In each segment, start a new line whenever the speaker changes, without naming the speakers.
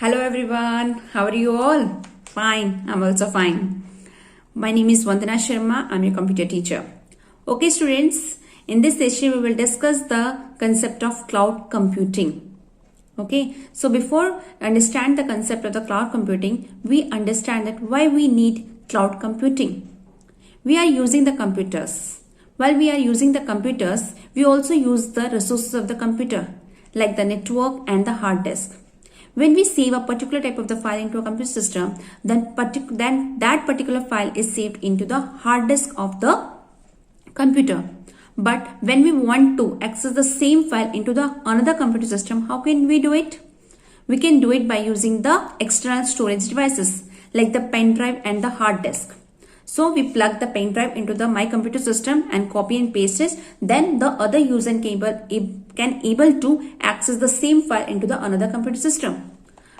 Hello everyone, how are you all? Fine, I'm also fine. My name is Vandana Sharma, I'm your computer teacher. Okay, students, in this session we will discuss the concept of cloud computing. Okay, so before understand the concept of the cloud computing, we understand that why we need cloud computing. We are using the computers. While we are using the computers, we also use the resources of the computer, like the network and the hard disk. When we save a particular type of the file into a computer system, then that particular file is saved into the hard disk of the computer. But when we want to access the same file into the another computer system, how can we do it? We can do it by using the external storage devices like the pen drive and the hard disk. So we plug the pen drive into the my computer system and copy and paste it. Then the other user can able to access the same file into the another computer system.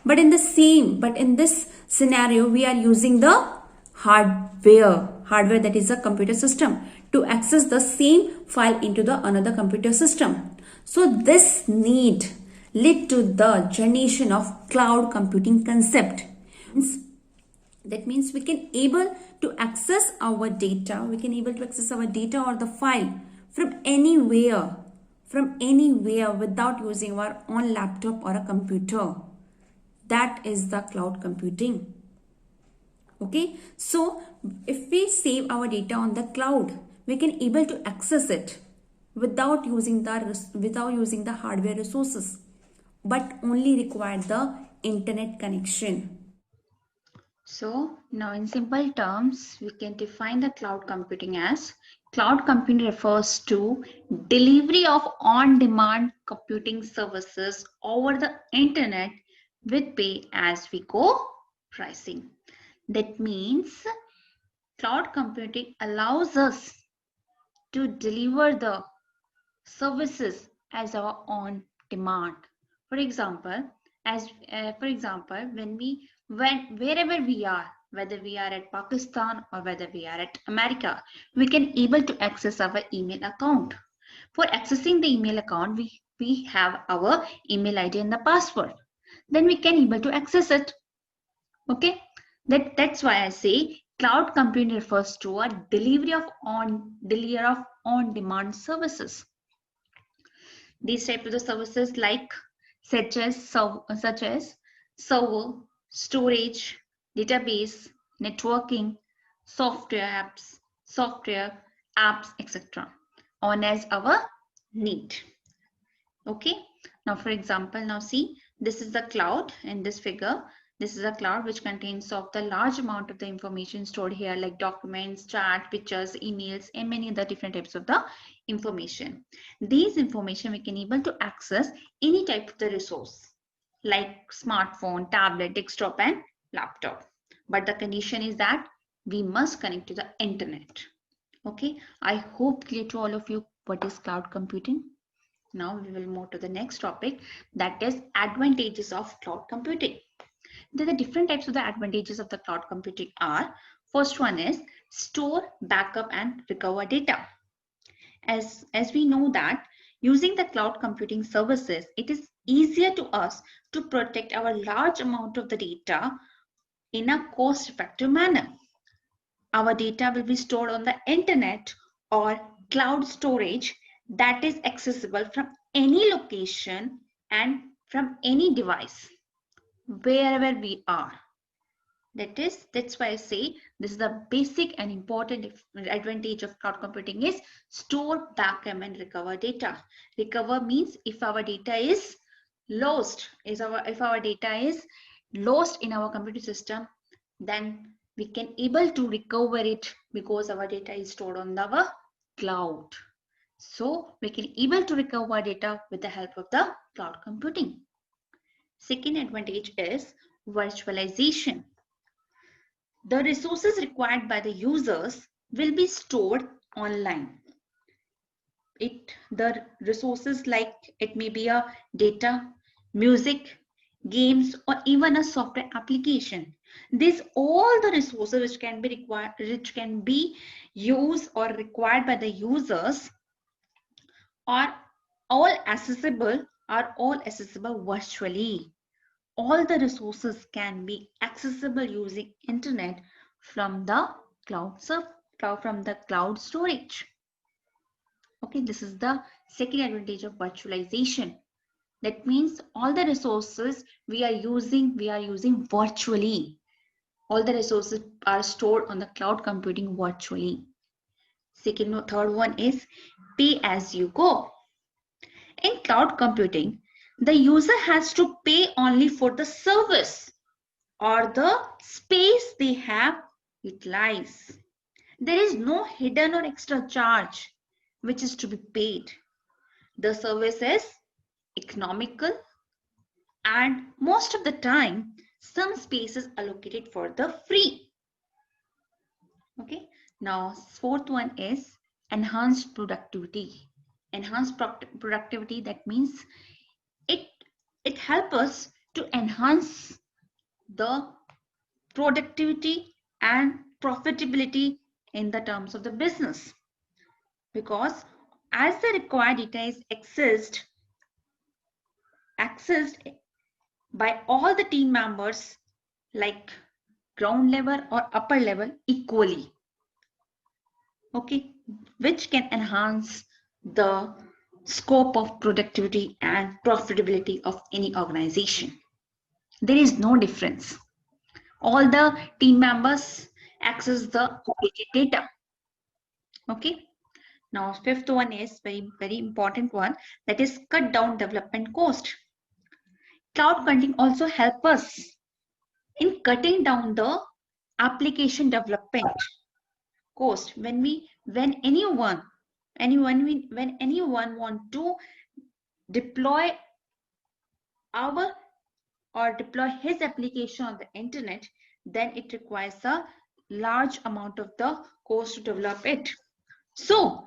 But in this scenario, we are using the hardware that is a computer system to access the same file into the another computer system. So this need led to the generation of cloud computing concept. That means we can able to access our data. We can able to access our data or the file from anywhere without using our own laptop or a computer. That is the cloud computing. Okay, so if we save our data on the cloud, we can able to access it without using the hardware resources, but only require the internet connection.
So now in simple terms, we can define the cloud computing as cloud computing refers to delivery of on-demand computing services over the internet with pay as we go pricing. That means cloud computing allows us to deliver the services as our own demand. For example, when wherever we are, whether we are at Pakistan or whether we are at America, we can able to access our email account. For accessing the email account, we have our email ID and the password. Then we can able to access it. Okay, that's why I say cloud computing refers to a delivery of on-demand services. These type of the services like such as server, storage, database, networking, software apps, etc. on as our need. Okay, now for example, now see, this is the cloud in this figure. This is a cloud which contains of the large amount of the information stored here like documents, chat, pictures, emails, and many other different types of the information. These information we can able to access any type of the resource like smartphone, tablet, desktop, and laptop. But the condition is that we must connect to the internet. Okay, I hope clear to all of you what is cloud computing. Now we will move to the next topic, that is advantages of cloud computing. The different types of the advantages of the cloud computing are, first one is store, backup, and recover data. As we know that using the cloud computing services, it is easier to us to protect our large amount of the data in a cost-effective manner. Our data will be stored on the internet or cloud storage that is accessible from any location and from any device, wherever we are. That's why I say this is the basic and important advantage of cloud computing is store, backup, and recover data. Recover means if our data is lost, if our data is lost in our computer system, then we can able to recover it because our data is stored on our cloud. So we can able to recover data with the help of the cloud computing. Second advantage is virtualization. The resources required by the users will be stored online. The resources like it may be a data, music, games, or even a software application. These all the resources which can be used or required by the users are all accessible virtually all the resources can be accessible using internet from the from the cloud storage. Okay, this is the second advantage of virtualization. That means all the resources we are using virtually. All the resources are stored on the cloud computing virtually. Third one is pay as you go. In cloud computing, the user has to pay only for the service or the space they have utilized. There is no hidden or extra charge which is to be paid. The service is economical, and most of the time some space is allocated for the free. Okay, now fourth one is enhanced productivity. Enhanced productivity, that means it helps us to enhance the productivity and profitability in the terms of the business, because as the required data is accessed by all the team members, like ground level or upper level, equally. Okay, which can enhance the scope of productivity and profitability of any organization. There is no difference. All the team members access the updated data. Okay, now fifth one is very important one, that is cut down development cost. Cloud computing also help us in cutting down the application development cost. When anyone want to deploy his application on the internet, then it requires a large amount of the cost to develop it. So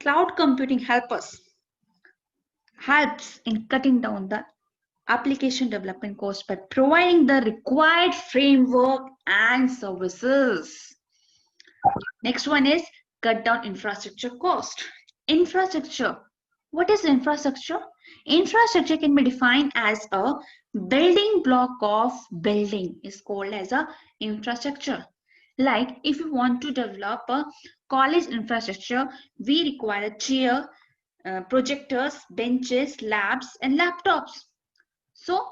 cloud computing helps in cutting down the application development cost by providing the required framework and services. Next one is cut down infrastructure cost. Infrastructure. What is infrastructure? Infrastructure can be defined as a building block of building, is called as a infrastructure. Like if you want to develop a college infrastructure, we require a chair, projectors, benches, labs, and laptops. So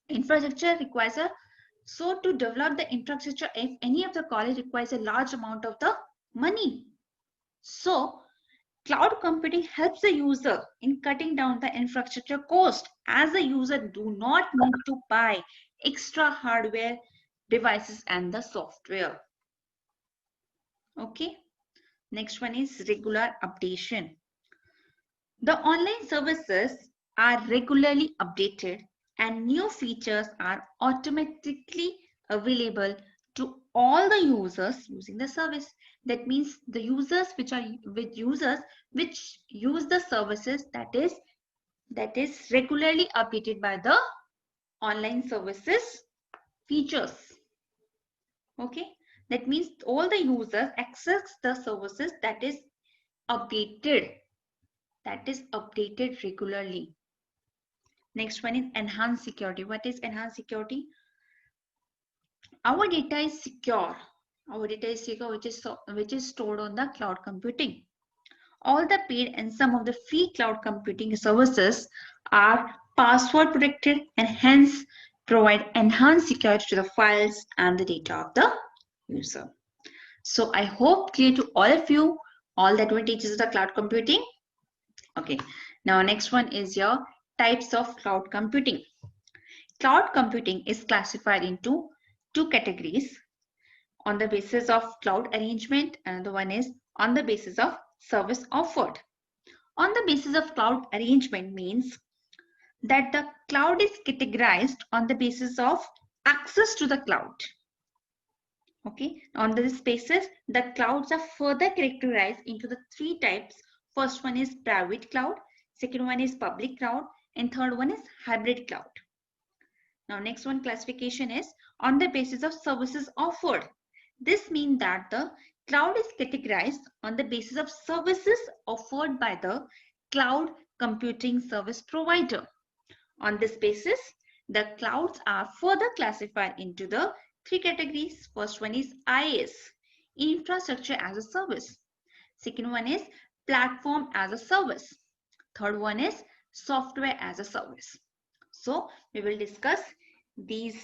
infrastructure requires so to develop the infrastructure, if any of the college requires a large amount of the money. So cloud computing helps the user in cutting down the infrastructure cost, as the user do not need to buy extra hardware, devices, and the software. Okay, next one is regular updation. The online services are regularly updated and new features are automatically available to all the users using the service. That means the users which use the services that is regularly updated by the online services features. Okay, that means all the users access the services that is updated regularly. Next one is enhanced security. What is enhanced security? Our data is secure. Which is stored on the cloud computing. All the paid and some of the free cloud computing services are password protected and hence provide enhanced security to the files and the data of the user. So I hope clear to all of you all the advantages of the cloud computing. Okay, now next one is your types of cloud computing. Cloud computing is classified into two categories on the basis of cloud arrangement, and the one is on the basis of service offered. On the basis of cloud arrangement means that the cloud is categorized on the basis of access to the cloud. Okay, on this basis, the clouds are further characterized into the three types. First one is private cloud, second one is public cloud, and third one is hybrid cloud. Now next one classification is on the basis of services offered. This means that the cloud is categorized on the basis of services offered by the cloud computing service provider. On this basis, the clouds are further classified into the three categories. First one is IaaS, infrastructure as a service. Second one is platform as a service. Third one is software as a service. So we will discuss these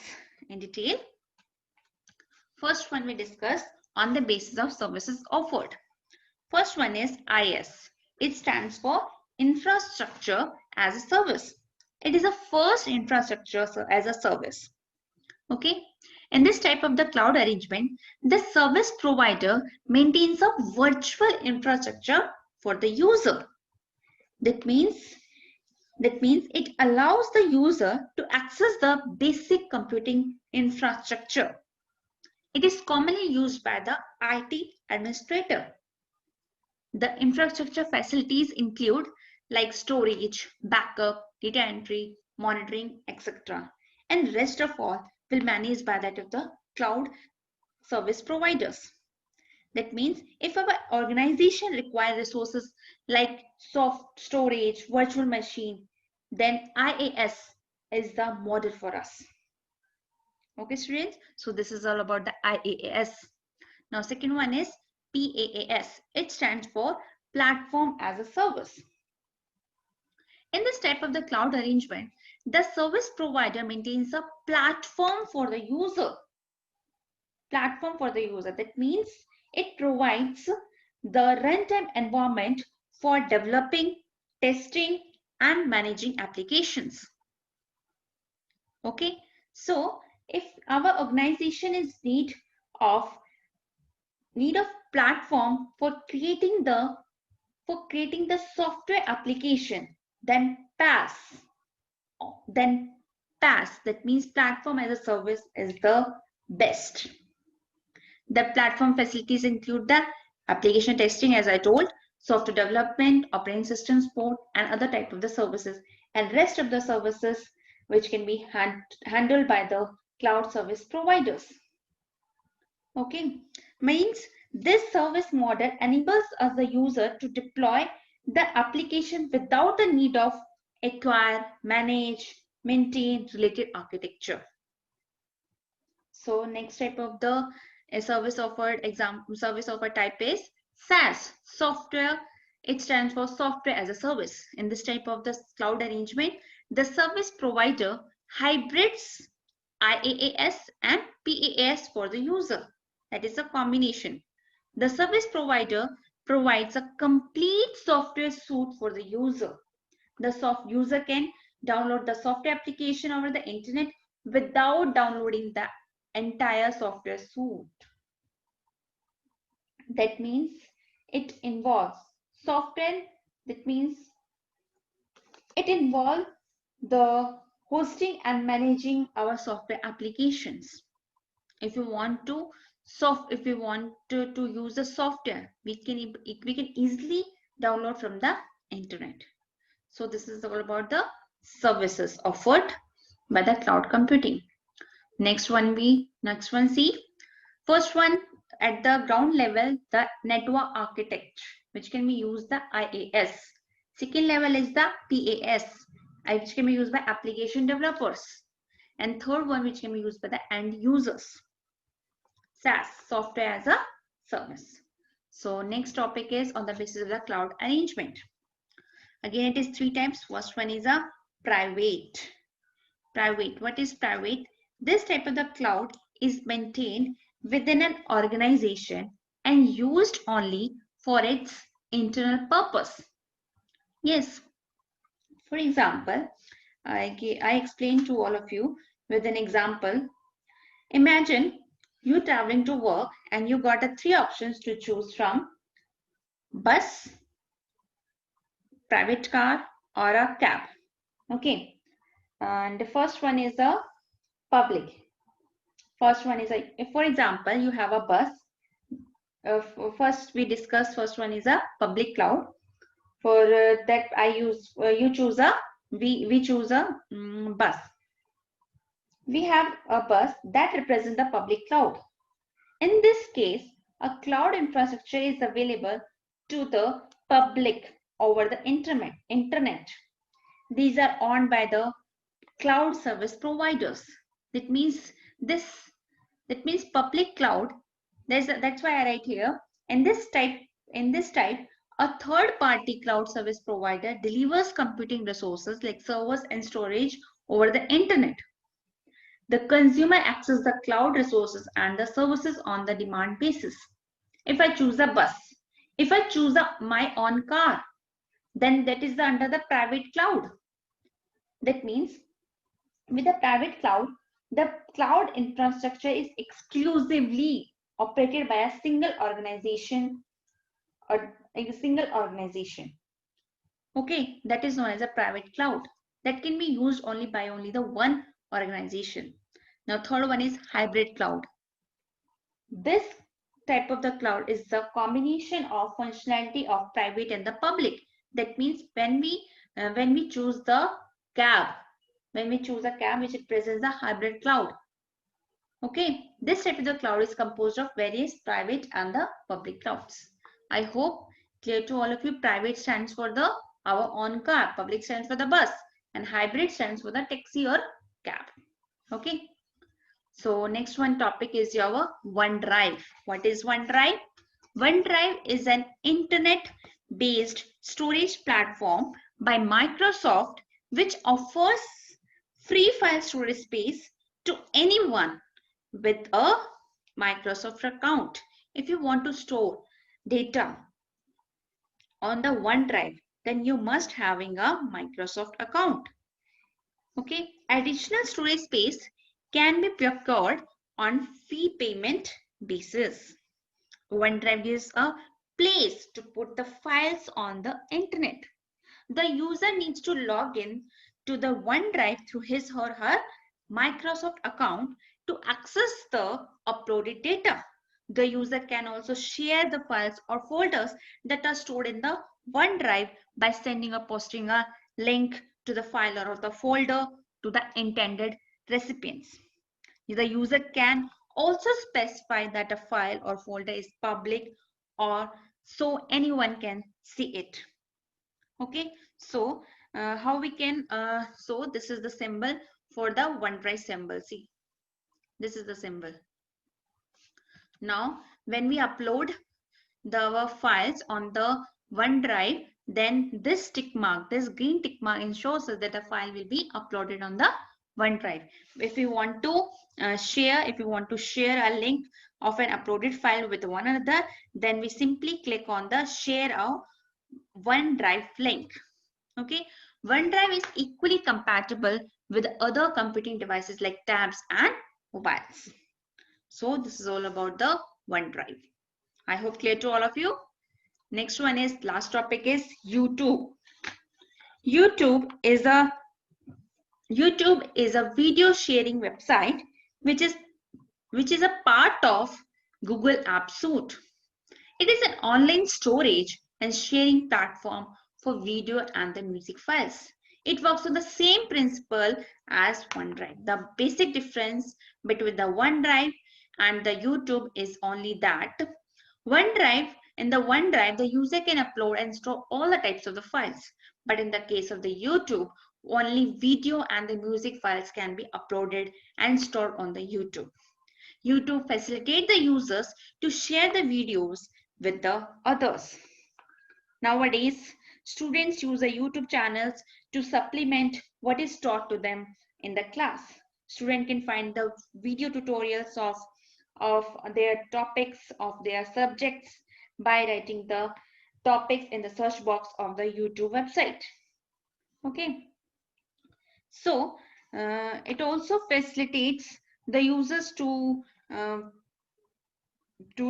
in detail. First one we discuss on the basis of services offered. First one is IaaS. It stands for infrastructure as a service. It is a first infrastructure as a service. Okay. In this type of the cloud arrangement, the service provider maintains a virtual infrastructure for the user. That means it allows the user to access the basic computing infrastructure. It is commonly used by the IT administrator. The infrastructure facilities include like storage, backup, data entry, monitoring, etc. And rest of all will managed by that of the cloud service providers. That means if our organization requires resources like soft storage, virtual machine, then IaaS is the model for us. Okay, students. So this is all about the IaaS. Now, second one is PaaS. It stands for platform as a service. In this type of the cloud arrangement, the service provider maintains a platform for the user. Platform for the user. That means it provides the runtime environment for developing, testing, and managing applications. Okay, so if our organization is need of platform for creating the software application, then PaaS. That means platform as a service is the best. The platform facilities include the application testing, as I told, software development, operating system support, and other type of the services, and rest of the services which can be handled by the cloud service providers. Okay, means this service model enables us the user to deploy the application without the need of acquire, manage, maintain related architecture. So next type of the service offered type is SaaS, software. It stands for software as a service. In this type of the cloud arrangement, the service provider hybrids IaaS and PaaS for the user. That is a combination. The service provider provides a complete software suite for the user. The user can download the software application over the internet without downloading the entire software suite. That means it involves software. That means it involves the hosting and managing our software applications. If you want to use the software, we can easily download from the internet. So this is all about the services offered by the cloud computing. Next one see. First one at the ground level, the network architecture, which can be used the IaaS. Second level is the PaaS, which can be used by application developers. And third one, which can be used by the end users. SaaS, software as a service. So next topic is on the basis of the cloud arrangement. Again, it is three types. First one is a private. Private. What is private? This type of the cloud is maintained within an organization and used only for its internal purpose. Yes. For example, I explained to all of you with an example. Imagine you traveling to work and you got the three options to choose from: bus, private car, or a cab. Okay. And the first one is a public. First one is if for example you have a bus. First we discuss. First one is a public cloud. For that we choose a bus. We have a bus that represents the public cloud. In this case, a cloud infrastructure is available to the public over the internet. These are owned by the cloud service providers. That means public cloud. That's why I write here. In this type, a third-party cloud service provider delivers computing resources like servers and storage over the internet. The consumer accesses the cloud resources and the services on the demand basis. If I choose a bus, if I choose my own car, then that is under the private cloud. That means with the private cloud, the cloud infrastructure is exclusively operated by a single organization or a single organization. Okay, that is known as a private cloud. That can be used only by the one organization. Now, third one is hybrid cloud. This type of the cloud is the combination of functionality of private and the public. That means when we choose the cab, which it presents a hybrid cloud. Okay, this type of the cloud is composed of various private and the public clouds. I hope clear to all of you. Private stands for our own car, public stands for the bus, and hybrid stands for the taxi or cab. Okay. So next one topic is your OneDrive. What is OneDrive? OneDrive is an internet-based storage platform by Microsoft which offers free file storage space to anyone with a Microsoft account. If you want to store data on the OneDrive, then you must having a Microsoft account. Okay, additional storage space can be procured on fee payment basis. OneDrive is a place to put the files on the internet. The user needs to log in to the OneDrive through his or her Microsoft account to access the uploaded data. The user can also share the files or folders that are stored in the OneDrive by sending or posting a link to the file or the folder to the intended recipients. The user can also specify that a file or folder is public or so anyone can see it. Okay, so how we can so this is the symbol for the OneDrive symbol. See, this is the symbol. Now when we upload our files on the OneDrive, then this tick mark, this green tick mark ensures us that a file will be uploaded on the OneDrive. If you want to share a link of an uploaded file with one another, then we simply click on the share a OneDrive link. Okay, OneDrive is equally compatible with other computing devices like tabs and mobiles. So this is all about the OneDrive. I hope clear to all of you. Next one is, last topic is YouTube. YouTube is a video sharing website which is a part of Google App Suite. It is an online storage and sharing platform for video and the music files. It works on the same principle as OneDrive. The basic difference between the OneDrive and the YouTube is only that in the OneDrive, the user can upload and store all the types of the files. But in the case of the YouTube, only video and the music files can be uploaded and stored on the YouTube. YouTube facilitates the users to share the videos with the others. Nowadays, students use the YouTube channels to supplement what is taught to them in the class. Students can find the video tutorials of their topics, of their subjects, by writing the topics in the search box of the YouTube website. Okay. So it also facilitates the users to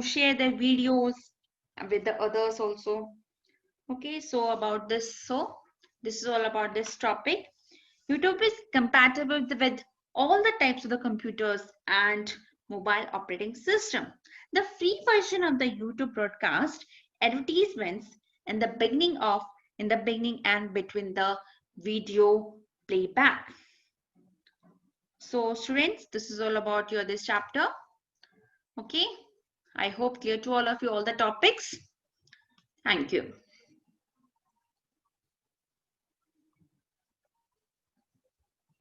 share their videos with the others also. Okay, so about this, so this is all about this topic. YouTube is compatible with all the types of the computers and mobile operating system. The free version of the YouTube broadcast advertisements in the beginning and between the video playback. So students, this is all about this chapter. Okay, I hope clear to all of you all the topics. Thank you.